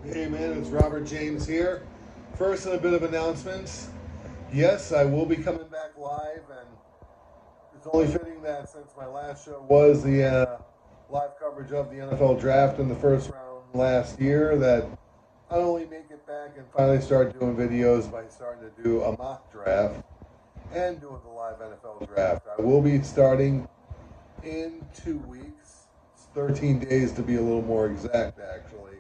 Hey man, it's Robert James here. First, a bit of announcements. Yes, I will be coming back live, and it's only fitting that since my last show was the live coverage of the NFL draft in the first round last year, that I only make it back and finally start doing videos by starting to do a mock draft and doing the live NFL draft. I will be starting in 2 weeks. It's 13 days to be a little more exact, actually.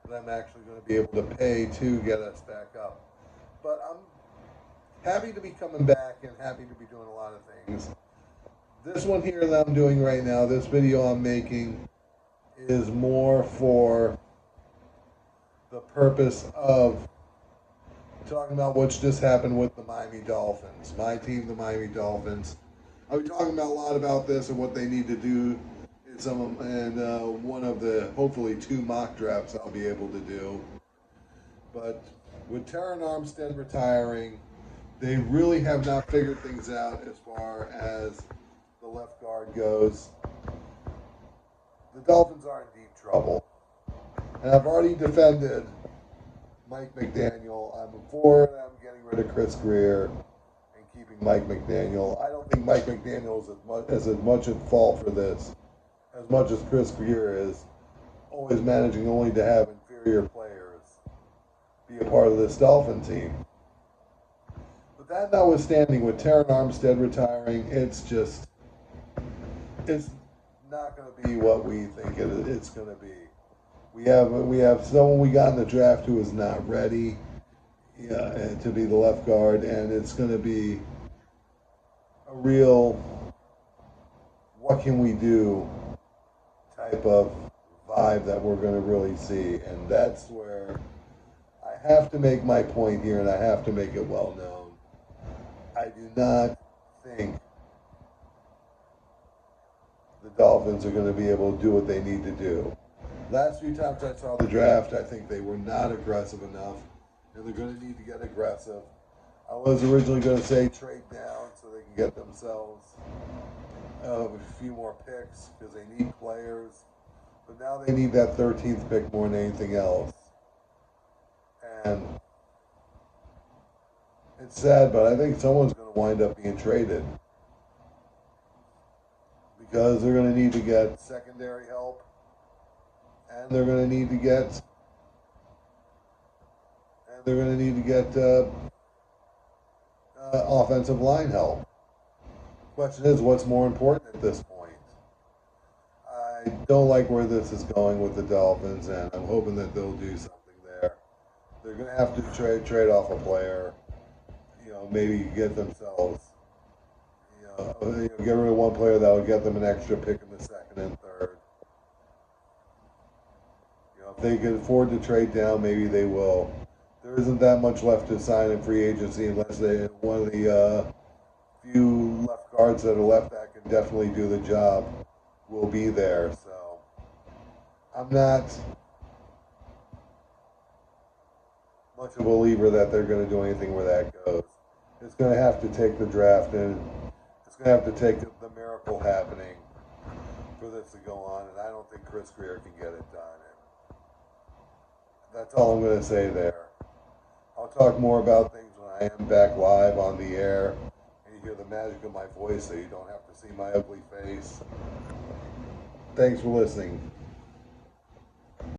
That I'm actually going to be able to pay to get us back up. But I'm happy to be coming back and happy to be doing a lot of things. This one here that I'm doing right now, this video I'm making, is more for the purpose of talking about what's just happened with the Miami Dolphins. My team, the Miami Dolphins. I'll be talking about a lot about this and what they need to do in one of the hopefully 2 mock drafts I'll be able to do. But with Terran Armstead retiring, they really have not figured things out as far as the left guard goes. The Dolphins are in deep trouble. And I've already defended Mike McDaniel. I'm for them getting rid of Chris Greer and keeping Mike McDaniel. I don't think Mike McDaniel is as much at fault for this as much as Chris Greer is, always managing only to have inferior players be a part of this Dolphin team. But that notwithstanding, with Terran Armstead retiring, it's not going to be what we think it's going to be. We have someone we got in the draft who is not ready to be the left guard, and it's going to be a real what can we do type of vibe that we're going to really see. And that's where I have to make my point here, and I have to make it well known. I do not think the Dolphins are going to be able to do what they need to do. Last few times I saw the draft, I think they were not aggressive enough, and they're going to need to get aggressive. I was originally going to say trade down so they can get themselves a few more picks because they need players, but now they need that 13th pick more than anything else. And it's sad, but I think someone's going to wind up being traded because they're going to need to get secondary help, and they're going to need to get offensive line help. Question is, what's more important at this point? I don't like where this is going with the Dolphins, and I'm hoping that they'll do something there. They're going to have to trade off a player, maybe get themselves, get rid of one player that will get them an extra pick in the second and third. If they can afford to trade down, maybe they will. There isn't that much left to sign in free agency unless one of the few left guards that are left that can definitely do the job will be there. So I'm not much of a believer that they're going to do anything where that goes. It's going to have to take the draft, and it's going to have to take the miracle happening for this to go on, and I don't think Chris Greer can get it done. And that's all I'm going to say there. I'll talk more about things when I am back live on the air, and you hear the magic of my voice so you don't have to see my ugly face. Thanks for listening.